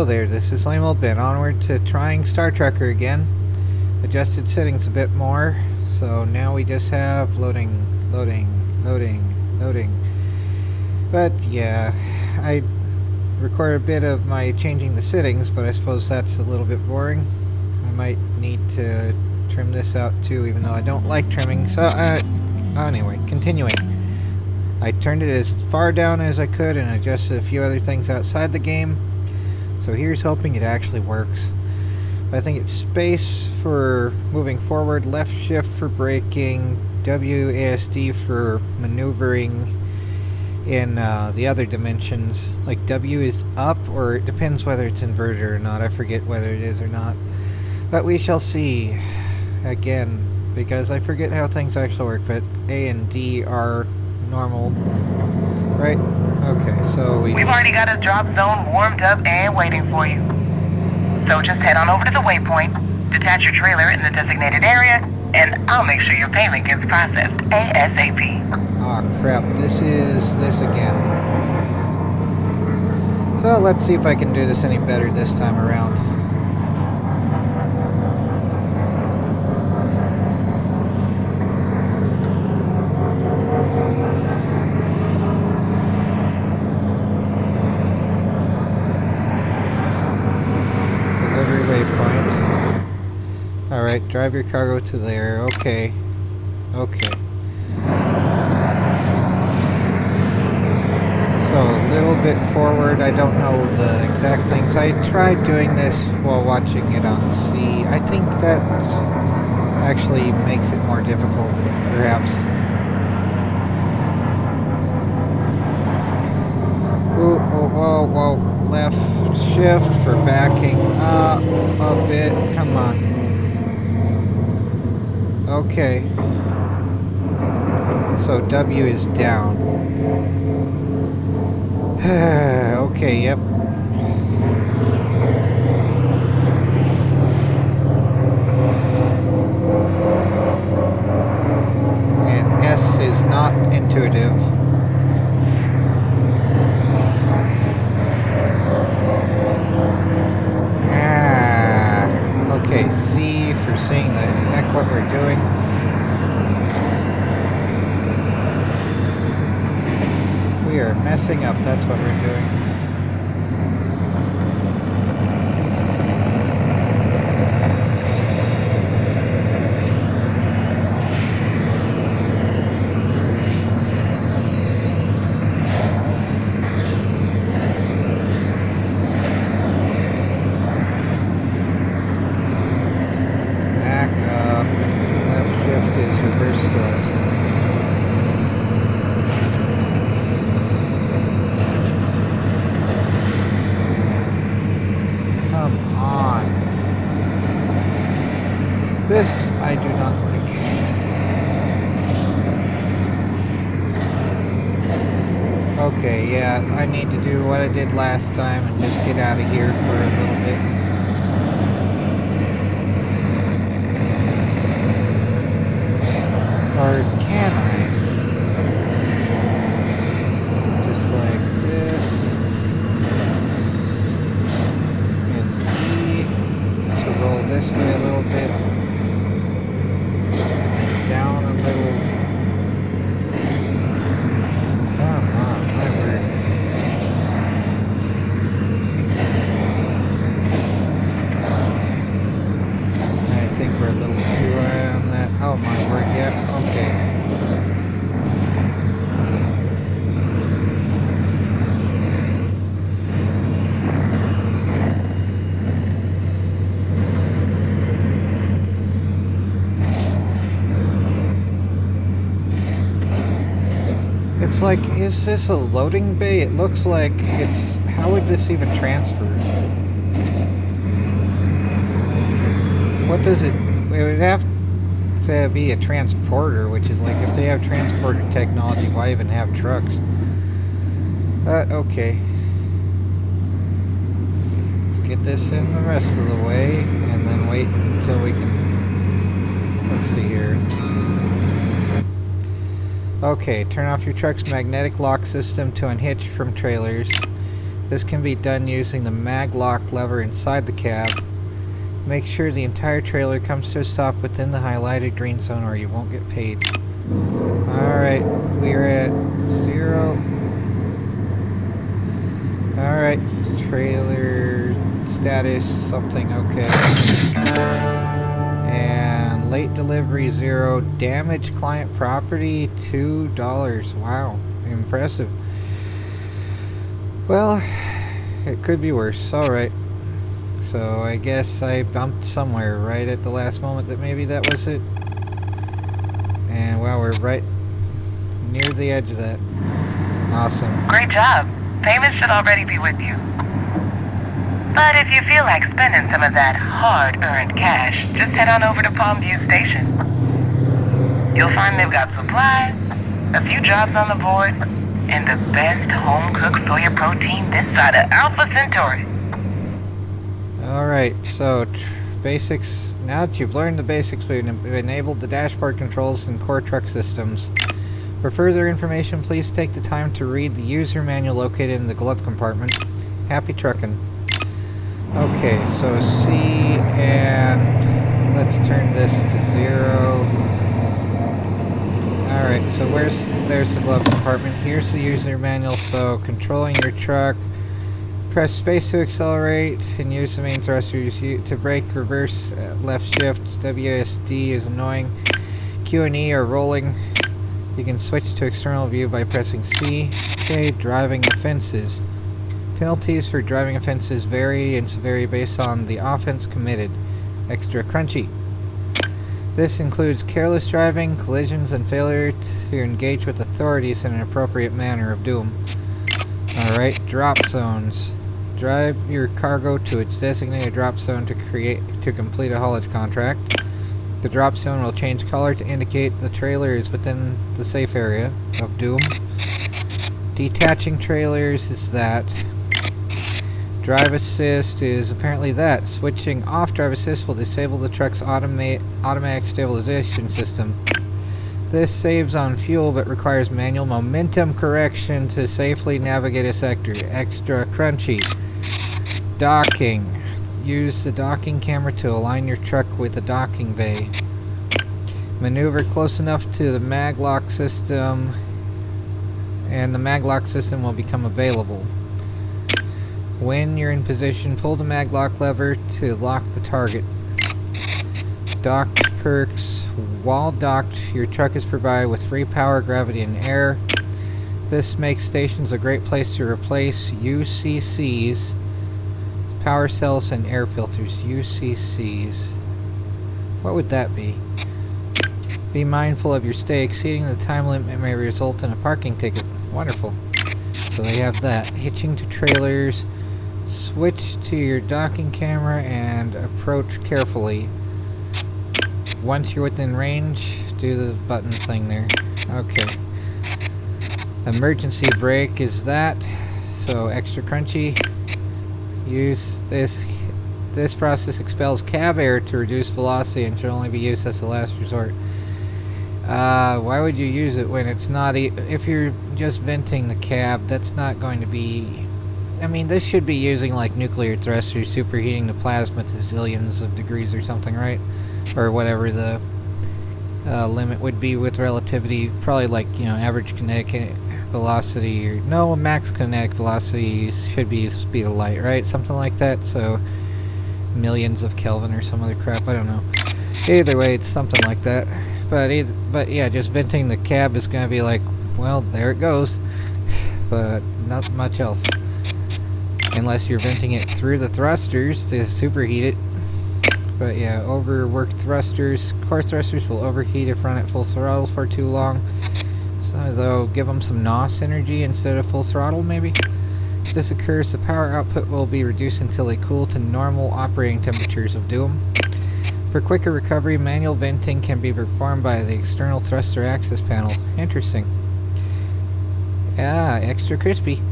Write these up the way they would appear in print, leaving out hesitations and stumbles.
Hello there, this is Lame Old Ben, onward to trying Star Trekker again. Adjusted settings a bit more, so now we just have loading. But yeah, I recorded a bit of my changing the settings, but I suppose that's a little bit boring. I might need to trim this out too, even though I don't like trimming, so anyway, continuing. I turned it as far down as I could and adjusted a few other things outside the game. So here's hoping it actually works. But I think it's space for moving forward, left shift for braking, WASD for maneuvering in the other dimensions. Like W is up, or it depends whether it's inverted or not. I forget whether it is or not. But we shall see again, because I forget how things actually work, but A and D are normal, right? Okay, so we've already got a drop zone warmed up and waiting for you. So just head on over to the waypoint, detach your trailer in the designated area, and I'll make sure your payment gets processed ASAP. Aw, crap, this again. So let's see if I can do this any better this time around. Alright, drive your cargo to there. Okay. Okay. So, a little bit forward. I don't know the exact things. I tried doing this while watching it on C. I think that actually makes it more difficult, perhaps. Ooh, whoa. Left shift for backing up a bit. Come on. Okay. So W is down. Okay, yep. And S is not intuitive. Okay, C for seeing the heck what we're doing. We are messing up, that's what we're doing. This I do not like. Okay, yeah, I need to do what I did last time and just get out of here for a little bit. Or can I? Just like this. And E to roll this way a little bit. Down a little. Come on, whatever. I think we're a little too high on that. Oh my word, yeah, okay. It's like, is this a loading bay? It looks like it's... How would this even transfer? What does it... It would have to be a transporter, which is like, if they have transporter technology, why even have trucks? But, okay. Let's get this in the rest of the way, and then wait until we can... Let's see here. Okay, turn off your truck's magnetic lock system to unhitch from trailers. This can be done using the mag lock lever inside the cab. Make sure the entire trailer comes to a stop within the highlighted green zone or you won't get paid. Alright, we are at 0. Alright, trailer status something okay. And late delivery 0. Damaged client property $2. Wow, impressive. Well, it could be worse. Alright. So I guess I bumped somewhere right at the last moment that maybe that was it. And wow, we're right near the edge of that. Awesome. Great job. Payment should already be with you. But if you feel like spending some of that hard-earned cash, just head on over to Palmview Station. You'll find they've got supplies, a few jobs on the board, and the best home-cooked soya protein this side of Alpha Centauri. Alright, so basics. Now that you've learned the basics, we've enabled the dashboard controls and core truck systems. For further information, please take the time to read the user manual located in the glove compartment. Happy trucking. Okay, so C, and let's turn this to 0. Alright, so there's the glove compartment. Here's the user manual. So controlling your truck, press space to accelerate and use the main thrusters. To brake, reverse, left shift. WSD is annoying. Q and E are rolling. You can switch to external view by pressing C. Okay, driving offenses. Penalties for driving offenses vary in severity based on the offense committed. Extra crunchy. This includes careless driving, collisions, and failure to engage with authorities in an appropriate manner of doom. Alright, drop zones. Drive your cargo to its designated drop zone to complete a haulage contract. The drop zone will change color to indicate the trailer is within the safe area of doom. Detaching trailers is that. Drive assist is apparently that. Switching off drive assist will disable the truck's automatic stabilization system. This saves on fuel but requires manual momentum correction to safely navigate a sector. Extra crunchy. Docking. Use the docking camera to align your truck with the docking bay. Maneuver close enough to the mag lock system and the mag lock system will become available. When you're in position, pull the mag lock lever to lock the target. Docked perks. While docked, your truck is provided with free power, gravity, and air. This makes stations a great place to replace UCCs, power cells, and air filters. UCCs. What would that be? Be mindful of your stay. Exceeding the time limit may result in a parking ticket. Wonderful. So they have that. Hitching to trailers. Switch to your docking camera and approach carefully. Once you're within range, do the button thing there. Okay. Emergency brake is that. So extra crunchy. Use this. This process expels cab air to reduce velocity and should only be used as a last resort. Why would you use it when it's not... if you're just venting the cab, that's not going to be... I mean, this should be using like nuclear thrusters, superheating the plasma to zillions of degrees or something, right? Or whatever the limit would be with relativity. Probably like, you know, average kinetic velocity, or no, max kinetic velocity should be speed of light, right? Something like that. So millions of Kelvin or some other crap, I don't know. Either way, it's something like that. But yeah, just venting the cab is going to be like, well, there it goes. But not much else. Unless you're venting it through the thrusters to superheat it. But yeah, overworked thrusters. Core thrusters will overheat if run at full throttle for too long. So they'll give them some NOS energy instead of full throttle, maybe. If this occurs, the power output will be reduced until they cool to normal operating temperatures of doom. For quicker recovery, manual venting can be performed by the external thruster access panel. Interesting. Ah, extra crispy.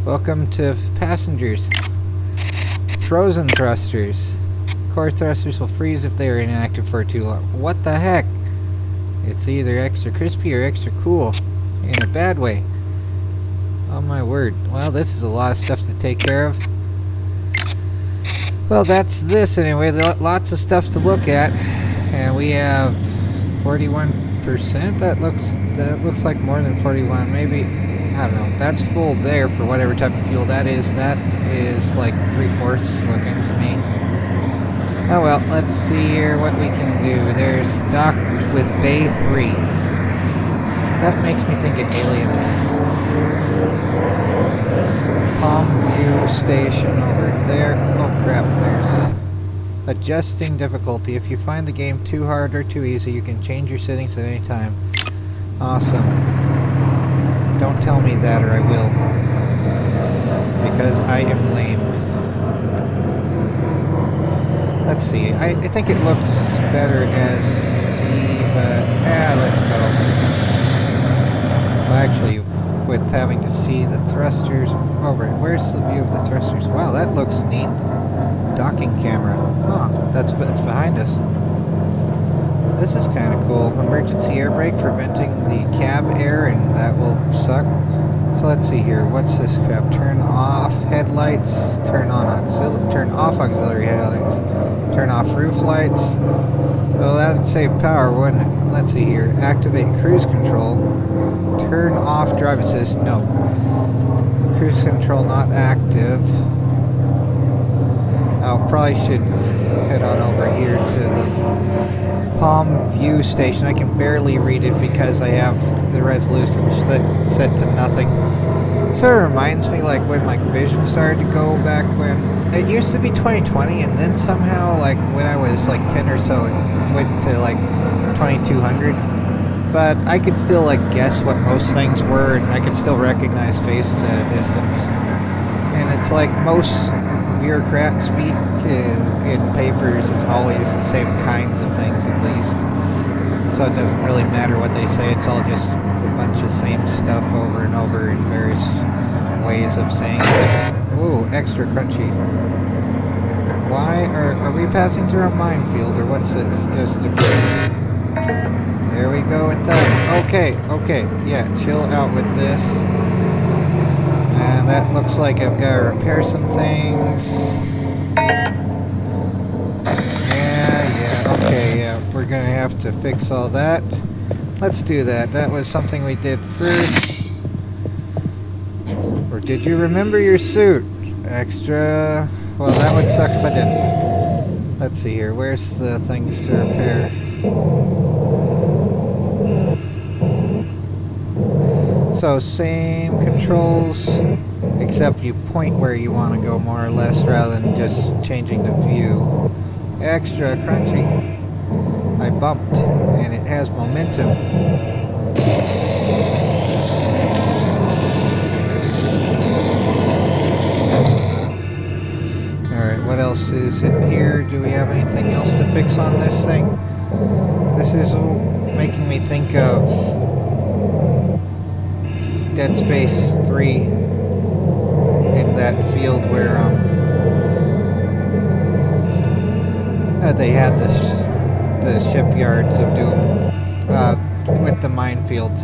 Welcome to passengers. Frozen thrusters. Core thrusters will freeze if they are inactive for too long. What the heck? It's either extra crispy or extra cool. In a bad way. my word. Well, this is a lot of stuff to take care of. Well, that's this anyway. Lots of stuff to look at. And we have 41%. That looks like more than 41. Maybe, I don't know. That's full there for whatever type of fuel that is. That is like 3/4 looking to me. Oh well, let's see here what we can do. There's dock with Bay 3. That makes me think of aliens. Palm View Station over there. Oh crap, there's adjusting difficulty. If you find the game too hard or too easy, you can change your settings at any time. Awesome. Don't tell me that or I will. Because I am lame. Let's see. I think it looks better as C, but let's go. Well, actually, with having to see the thrusters. Oh, where's the view of the thrusters? Wow, that looks neat. Docking camera. Huh, that's behind us. This is kind of cool. Emergency air brake preventing the cab air, and that will suck. So let's see here. What's this crap? Turn off headlights. Turn off auxiliary headlights. Turn off roof lights. Well, that would save power, wouldn't it? Let's see here. Activate cruise control. Turn off drive assist. No. Cruise control not active. I probably should head on over here to the Palm View Station. I can barely read it because I have the resolution set to nothing. Sort of reminds me like when my vision started to go back when it used to be 2020, and then somehow like when I was like 10 or so it went to like 2200. But I could still like guess what most things were, and I could still recognize faces at a distance. And it's like most bureaucrats speak in papers is always the same kinds of things at least. So it doesn't really matter what they say, it's all just a bunch of same stuff over and over in various ways of saying it. Ooh, extra crunchy. Why are we passing through a minefield, or what's this? Just a place. There we go with that. Okay, yeah, chill out with this. And that looks like I've got to repair some things. Yeah, we're gonna have to fix all that. Let's do that. That was something we did first. Or did you remember your suit? Extra. Well, that would suck if I didn't. Let's see here. Where's the things to repair? So same controls, except you point where you want to go more or less rather than just changing the view. Extra crunchy. I bumped, and it has momentum. Alright, what else is it here? Do we have anything else to fix on this thing? This is making me think of Dead Space 3 in that field where they had the shipyards of doom with the minefields.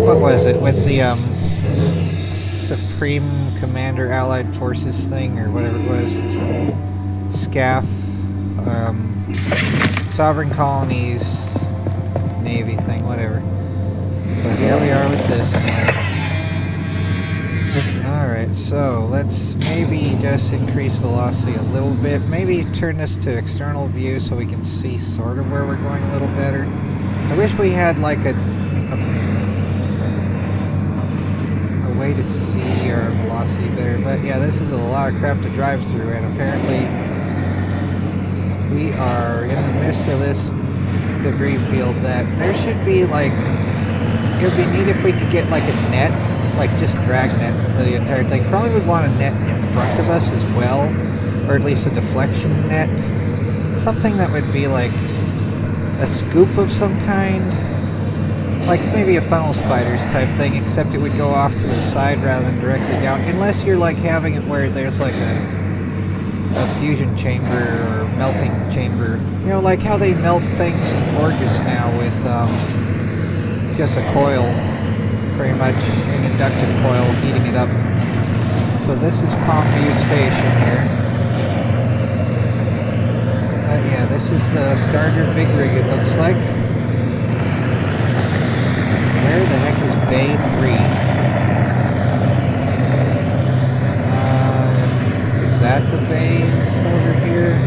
What was it with the Supreme Commander Allied Forces thing or whatever it was? SCAF, Sovereign Colonies Navy thing, whatever. So here we are with this. Alright, so let's maybe just increase velocity a little bit. Maybe turn this to external view so we can see sort of where we're going a little better. I wish we had like a way to see our velocity better. But yeah, this is a lot of crap to drive through, and apparently we are in the midst of this debris field that there should be like... It would be neat if we could get like a net, like just drag net the entire thing. Probably would want a net in front of us as well, or at least a deflection net. Something that would be like a scoop of some kind. Like maybe a funnel spiders type thing, except it would go off to the side rather than directly down. Unless you're like having it where there's like a fusion chamber or melting chamber. You know, like how they melt things in forges now with... just a coil pretty much an induction coil heating it up. So this is Palmview Station here. But yeah, this is the starter big rig, it looks like. Where the heck is Bay 3? Is that the base over here?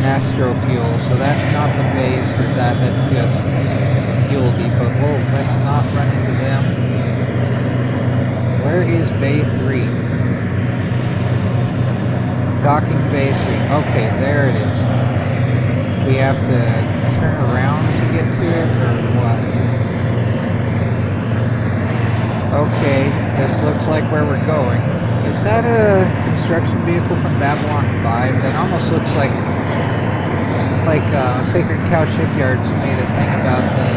Astro Fuel, so that's not the base for that, that's just a fuel depot. Whoa, let's not run into them. Where is Bay 3? Docking Bay 3. Okay, there it is. We have to turn around to get to it, or what? Okay, this looks like where we're going. Is that a construction vehicle from Babylon 5? That almost looks like Sacred Cow Shipyards made a thing about the...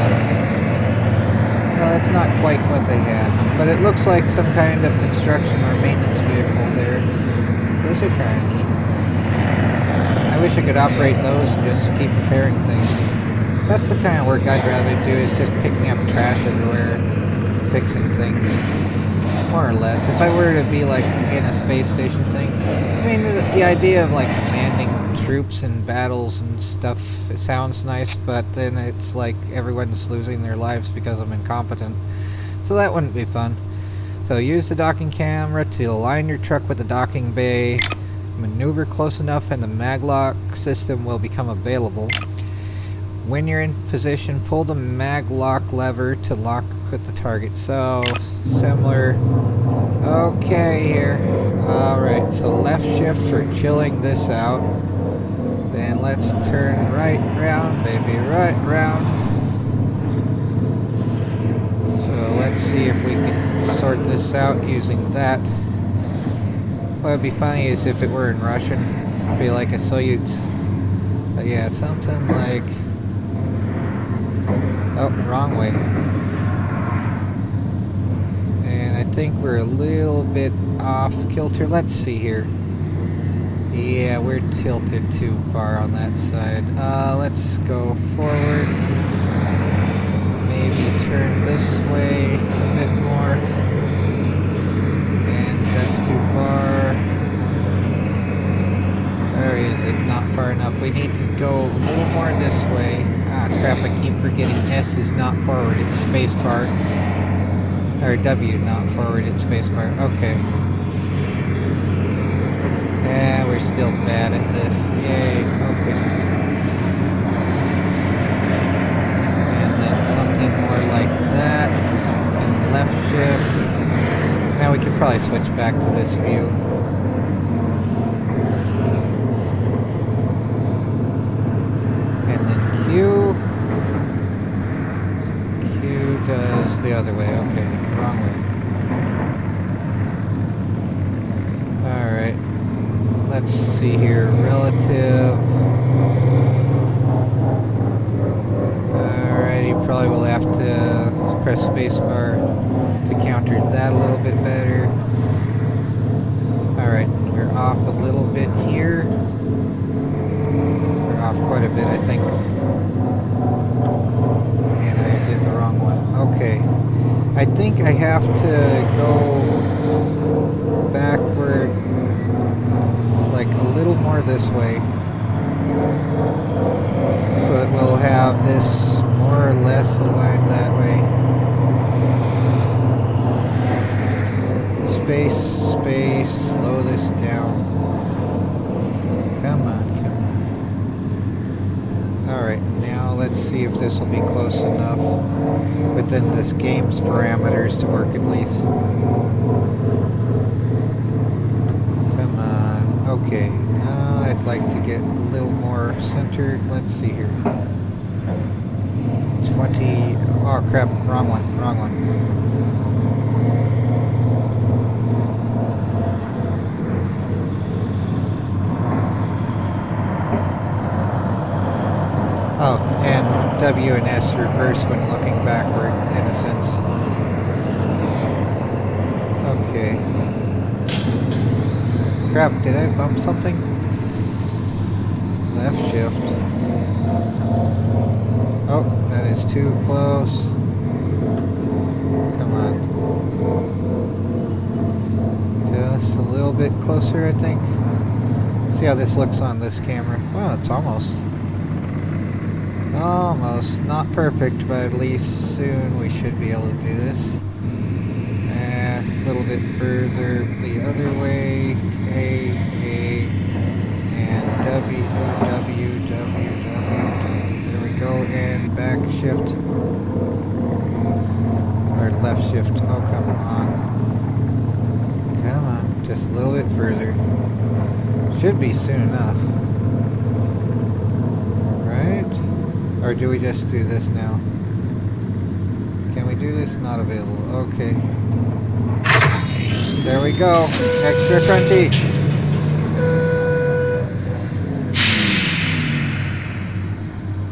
Well, that's not quite what they had. But it looks like some kind of construction or maintenance vehicle there. Those are kind of neat. I wish I could operate those and just keep repairing things. That's the kind of work I'd rather do, is just picking up trash everywhere and fixing things. More or less. If I were to be like in a space station thing, I mean, the idea of like commanding troops and battles and stuff, it sounds nice, but then it's like everyone's losing their lives because I'm incompetent. So that wouldn't be fun. So use the docking camera to align your truck with the docking bay. Maneuver close enough and the maglock system will become available. When you're in position, pull the maglock lever to lock with the target. So, similar. Okay, here. Alright, so left shift for chilling this out. Then let's turn right round, baby, right round. So let's see if we can sort this out using that. What would be funny is if it were in Russian. It'd be like a Soyuz. But yeah, something like... Oh, wrong way. And I think we're a little bit off kilter. Let's see here. Yeah, we're tilted too far on that side. Let's go forward. Maybe turn this way a bit more. And that's too far. Where is it? Not far enough. We need to go a little more this way. Ah, crap, I keep forgetting S is not forward, it's spacebar. Or W, not forward, it's spacebar. Okay. Yeah, we're still bad at this. Yay, okay. And then something more like that. And left shift. Now we can probably switch back to this view. And then Q. Q does the other way. Okay, wrong way. Alright. Let's see here. Relative. Alright, you probably will have to press spacebar to counter that a little bit better. Alright, we're off a little bit here. We're off quite a bit, I think. And I did the wrong one. Okay. I think I have to go backward, like a little more this way, so that we'll have this more or less aligned that way. Space, space, slow this down. Come on, come on. Alright, now let's see if this will be close enough within this game's parameters to work at least. Come on. Okay. I'd like to get a little more centered. Let's see here. 20... Oh crap, wrong one, wrong one. Oh, and W and S reverse when looking backward, in a sense. Okay. Crap, did I bump something? Left shift. Oh, that is too close. bit closer, I think. See how this looks on this camera. Well, it's almost. Almost. Not perfect, but at least soon we should be able to do this. A little bit further the other way. A, and W, W, W, W. There we go, and back shift. Or left shift. Oh, come on. Come on. Just a little bit further. Should be soon enough. Right? Or do we just do this now? Can we do this? Not available. Okay. There we go. Extra crunchy.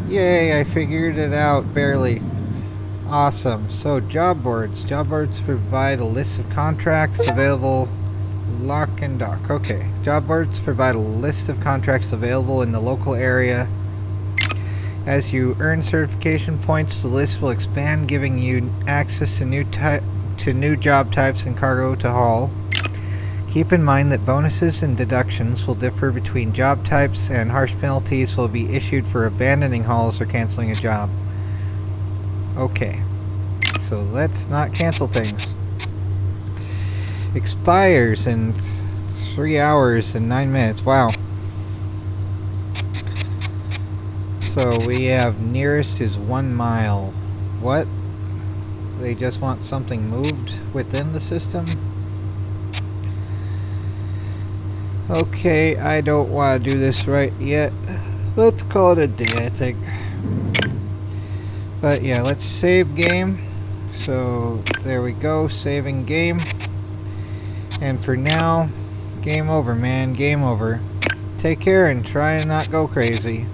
Yay, I figured it out, barely. Awesome. So, job boards. Job boards provide a list of contracts available. Lock and dock. Okay. Job boards provide a list of contracts available in the local area. As you earn certification points, the list will expand, giving you access to new job types and cargo to haul. Keep in mind that bonuses and deductions will differ between job types, and harsh penalties will be issued for abandoning hauls or canceling a job. Okay, so let's not cancel things. Expires in 3 hours and 9 minutes. Wow. So we have nearest is 1 mile. What? They just want something moved within the system? Okay, I don't want to do this right yet. Let's call it a day, I think. But yeah, let's save game. So there we go, saving game. And for now, game over, man, game over. Take care and try and not go crazy.